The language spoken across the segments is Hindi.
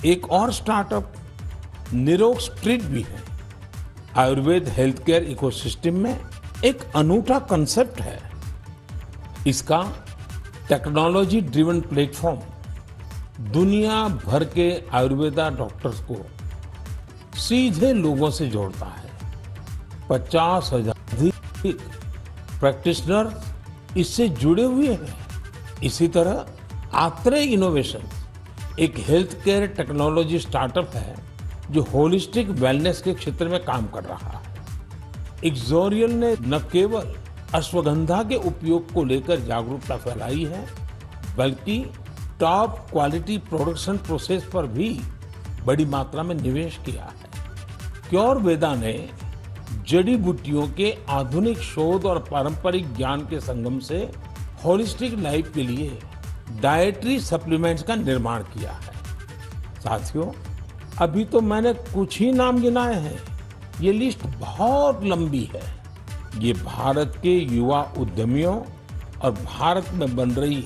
एक और स्टार्टअप निरोग स्ट्रीट भी है। आयुर्वेद हेल्थ केयर इकोसिस्टम में एक अनूठा कंसेप्ट है। इसका टेक्नोलॉजी ड्रिवन प्लेटफॉर्म दुनिया भर के आयुर्वेदा डॉक्टर्स को सीधे लोगों से जोड़ता है। 50,000 अधिक प्रैक्टिशनर इससे जुड़े हुए हैं। इसी तरह आत्रे इनोवेशन एक हेल्थ केयर टेक्नोलॉजी स्टार्टअप है जो होलिस्टिक वेलनेस के क्षेत्र में काम कर रहा है। इक्सोरियल ने न केवल अश्वगंधा के उपयोग को लेकर जागरूकता फैलाई है, बल्कि टॉप क्वालिटी प्रोडक्शन प्रोसेस पर भी बड़ी मात्रा में निवेश किया है। क्योरवेदा ने जड़ी बूटियों के आधुनिक शोध और पारंपरिक ज्ञान के संगम से होलिस्टिक लाइफ के लिए डाइटरी सप्लीमेंट्स का निर्माण किया है। साथियों, अभी तो मैंने कुछ ही नाम गिनाए हैं, ये लिस्ट बहुत लंबी है। ये भारत के युवा उद्यमियों और भारत में बन रही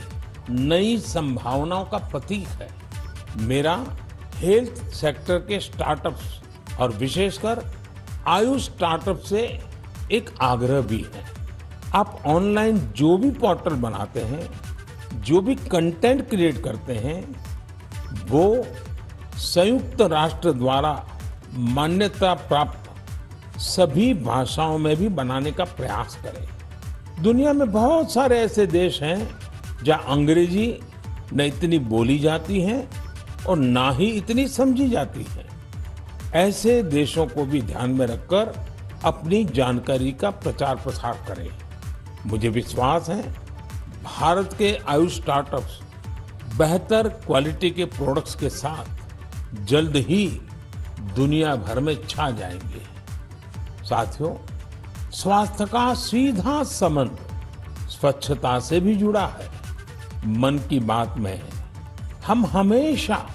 नई संभावनाओं का प्रतीक है। मेरा हेल्थ सेक्टर के स्टार्टअप्स और विशेषकर आयुष स्टार्टअप से एक आग्रह भी है। आप ऑनलाइन जो भी पोर्टल बनाते हैं, जो भी कंटेंट क्रिएट करते हैं, वो संयुक्त राष्ट्र द्वारा मान्यता प्राप्त सभी भाषाओं में भी बनाने का प्रयास करें। दुनिया में बहुत सारे ऐसे देश हैं जहां अंग्रेजी न इतनी बोली जाती है और ना ही इतनी समझी जाती है। ऐसे देशों को भी ध्यान में रखकर अपनी जानकारी का प्रचार प्रसार करें। मुझे विश्वास है भारत के आयुष स्टार्टअप्स बेहतर क्वालिटी के प्रोडक्ट्स के साथ जल्द ही दुनिया भर में छा जाएंगे। साथियों, स्वास्थ्य का सीधा संबंध स्वच्छता से भी जुड़ा है। मन की बात में हम हमेशा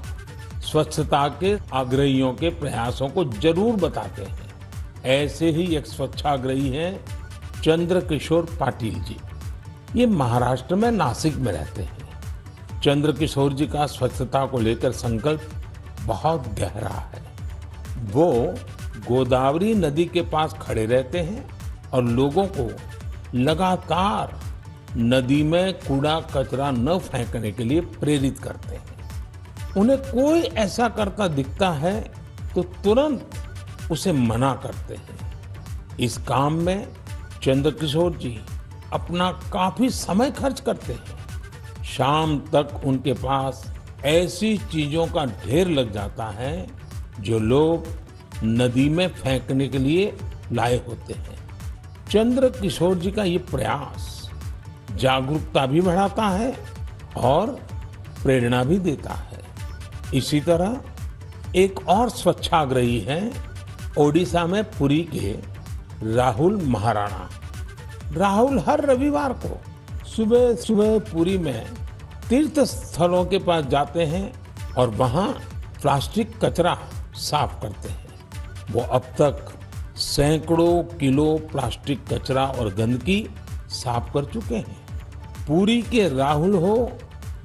स्वच्छता के आग्रहियों के प्रयासों को जरूर बताते हैं। ऐसे ही एक स्वच्छाग्रही हैं चंद्रकिशोर पाटिल जी। ये महाराष्ट्र में नासिक में रहते हैं। चंद्रकिशोर जी का स्वच्छता को लेकर संकल्प बहुत गहरा है। वो गोदावरी नदी के पास खड़े रहते हैं और लोगों को लगातार नदी में कूड़ा कचरा न फेंकने के लिए प्रेरित करते हैं। उन्हें कोई ऐसा करता दिखता है तो तुरंत उसे मना करते हैं। इस काम में चंद्रकिशोर जी अपना काफी समय खर्च करते हैं। शाम तक उनके पास ऐसी चीजों का ढेर लग जाता है जो लोग नदी में फेंकने के लिए लाए होते हैं। चंद्रकिशोर जी का ये प्रयास जागरूकता भी बढ़ाता है और प्रेरणा भी देता है। इसी तरह एक और स्वच्छाग्रही हैं ओडिशा में पुरी के राहुल महाराणा। राहुल हर रविवार को सुबह सुबह पुरी में तीर्थ स्थलों के पास जाते हैं और वहां प्लास्टिक कचरा साफ करते हैं। वो अब तक सैकड़ों किलो प्लास्टिक कचरा और गंदगी साफ कर चुके हैं। पुरी के राहुल हो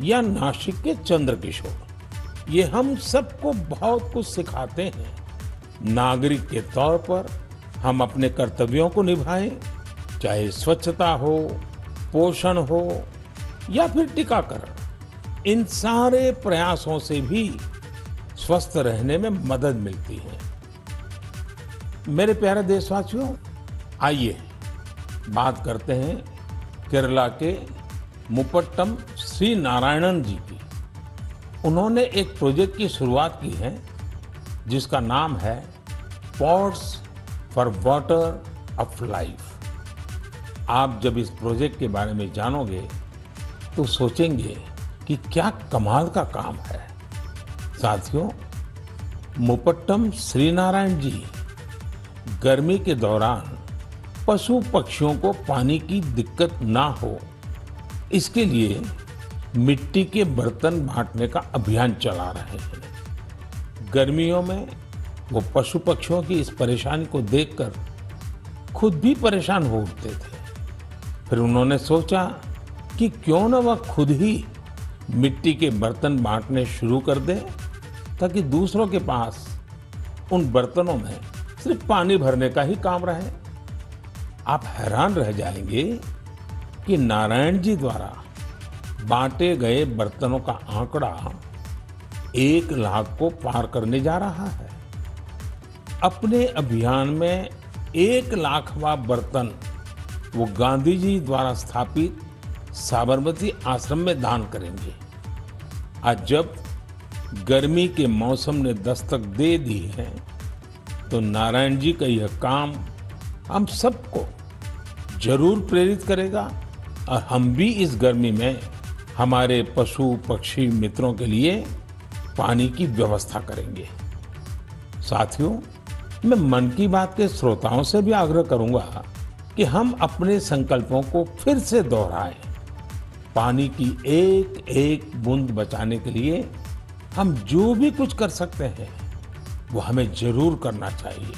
या नासिक के चंद्रकिशोर, ये हम सबको बहुत कुछ सिखाते हैं। नागरिक के तौर पर हम अपने कर्तव्यों को निभाएं, चाहे स्वच्छता हो, पोषण हो या फिर टीकाकरण। इन सारे प्रयासों से भी स्वस्थ रहने में मदद मिलती है। मेरे प्यारे देशवासियों, आइए बात करते हैं केरला के मुपट्टम श्री नारायणन जी की। उन्होंने एक प्रोजेक्ट की शुरुआत की है जिसका नाम है pots for water of life. आप जब इस प्रोजेक्ट के बारे में जानोगे तो सोचेंगे कि क्या कमाल का काम है। साथियों, मुपट्टम श्री नारायण जी गर्मी के दौरान पशु पक्षियों को पानी की दिक्कत ना हो, इसके लिए मिट्टी के बर्तन बांटने का अभियान चला रहे हैं। गर्मियों में वो पशु पक्षियों की इस परेशानी को देखकर खुद भी परेशान हो उठते थे। फिर उन्होंने सोचा कि क्यों न वह खुद ही मिट्टी के बर्तन बांटने शुरू कर दे ताकि दूसरों के पास उन बर्तनों में सिर्फ पानी भरने का ही काम रहे। आप हैरान रह जाएंगे कि नारायण जी द्वारा बांटे गए बर्तनों का आंकड़ा 1 लाख को पार करने जा रहा है। अपने अभियान में 1 लाखवां बर्तन वो गांधी जी द्वारा स्थापित साबरमती आश्रम में दान करेंगे। आज जब गर्मी के मौसम ने दस्तक दे दी है, तो नारायण जी का यह काम हम सबको जरूर प्रेरित करेगा और हम भी इस गर्मी में हमारे पशु पक्षी मित्रों के लिए पानी की व्यवस्था करेंगे। साथियों, मैं मन की बात के श्रोताओं से भी आग्रह करूंगा कि हम अपने संकल्पों को फिर से दोहराएं। पानी की एक एक बूंद बचाने के लिए हम जो भी कुछ कर सकते हैं वो हमें जरूर करना चाहिए।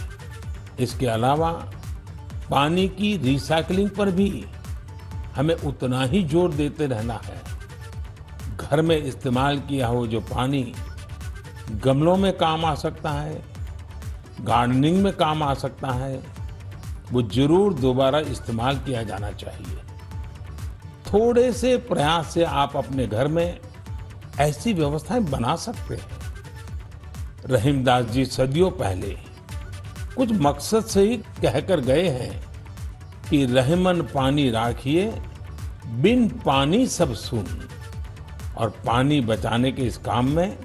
इसके अलावा पानी की रिसाइकलिंग पर भी हमें उतना ही जोर देते रहना है। घर में इस्तेमाल किया हो जो पानी गमलों में काम आ सकता है, गार्डनिंग में काम आ सकता है, वो जरूर दोबारा इस्तेमाल किया जाना चाहिए। थोड़े से प्रयास से आप अपने घर में ऐसी व्यवस्थाएं बना सकते हैं। रहीमदास जी सदियों पहले कुछ मकसद से ही कहकर गए हैं कि रहमन पानी राखिए, बिन पानी सब सून। और पानी बचाने के इस काम में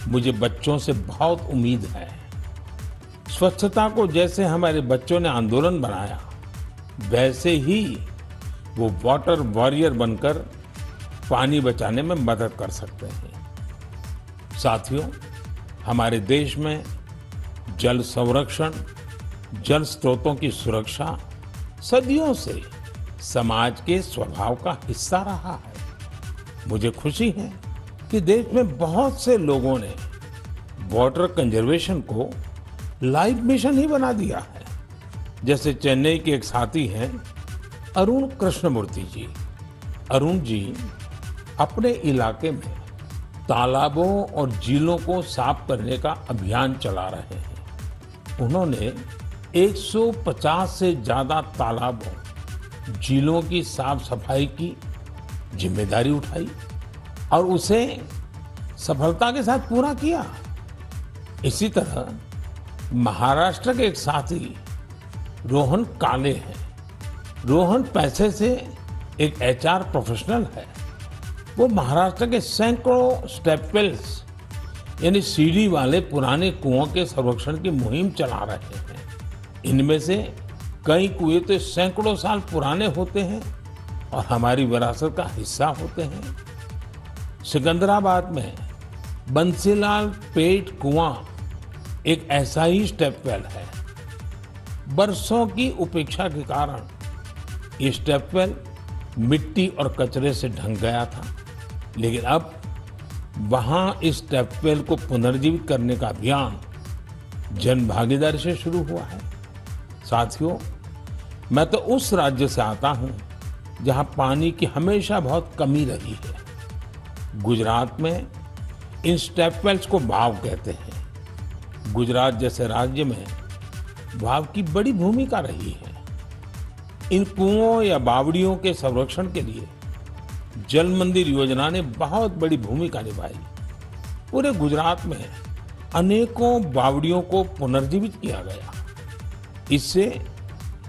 मुझे बच्चों से बहुत उम्मीद है। स्वच्छता को जैसे हमारे बच्चों ने आंदोलन बनाया, वैसे ही वो वाटर वॉरियर बनकर पानी बचाने में मदद कर सकते हैं। साथियों, हमारे देश में जल संरक्षण, जल स्रोतों की सुरक्षा सदियों से समाज के स्वभाव का हिस्सा रहा है। मुझे खुशी है कि देश में बहुत से लोगों ने वाटर कंजर्वेशन को लाइफ मिशन ही बना दिया है। जैसे चेन्नई के एक साथी हैं अरुण कृष्णमूर्ति जी। अरुण जी अपने इलाके में तालाबों और झीलों को साफ करने का अभियान चला रहे हैं। उन्होंने 150 से ज्यादा तालाबों, झीलों की साफ सफाई की जिम्मेदारी उठाई और उसे सफलता के साथ पूरा किया। इसी तरह महाराष्ट्र के एक साथी रोहन काले हैं। रोहन पैसे से एक एचआर प्रोफेशनल है। वो महाराष्ट्र के सैकड़ों स्टेपवेल्स यानी सीढ़ी वाले पुराने कुओं के संरक्षण की मुहिम चला रहे हैं। इनमें से कई कुएं तो सैकड़ों साल पुराने होते हैं और हमारी विरासत का हिस्सा होते हैं। सिकंदराबाद में बंसीलाल पेट कुआं एक ऐसा ही स्टेपवेल है। बरसों की उपेक्षा के कारण ये स्टेपवेल मिट्टी और कचरे से ढंक गया था, लेकिन अब वहां इस स्टेपवेल को पुनर्जीवित करने का अभियान जन भागीदारी से शुरू हुआ है। साथियों, मैं तो उस राज्य से आता हूं जहां पानी की हमेशा बहुत कमी रही है। गुजरात में इन स्टेपवेल्स को भाव कहते हैं। गुजरात जैसे राज्य में भाव की बड़ी भूमिका रही है। इन कुओं या बावड़ियों के संरक्षण के लिए जल मंदिर योजना ने बहुत बड़ी भूमिका निभाई। पूरे गुजरात में अनेकों बावड़ियों को पुनर्जीवित किया गया। इससे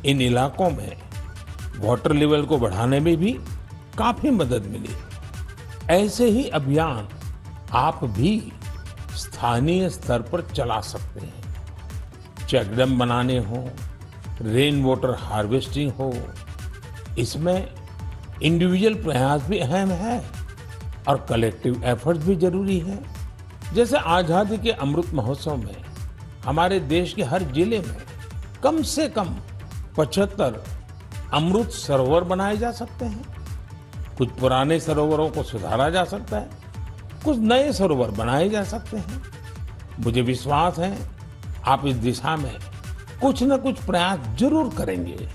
इन इलाकों में वाटर लेवल को बढ़ाने में भी काफी मदद मिली। ऐसे ही अभियान आप भी स्थानीय स्तर पर चला सकते हैं। चेकडैम बनाने हो, रेन वाटर हार्वेस्टिंग हो, इसमें इंडिविजुअल प्रयास भी अहम है और कलेक्टिव एफर्ट्स भी जरूरी है। जैसे आजादी के अमृत महोत्सव में हमारे देश के हर जिले में कम से कम 75 अमृत सरोवर बनाए जा सकते हैं। कुछ पुराने सरोवरों को सुधारा जा सकता है, कुछ नए सरोवर बनाए जा सकते हैं। मुझे विश्वास है आप इस दिशा में कुछ न कुछ प्रयास जरूर करेंगे।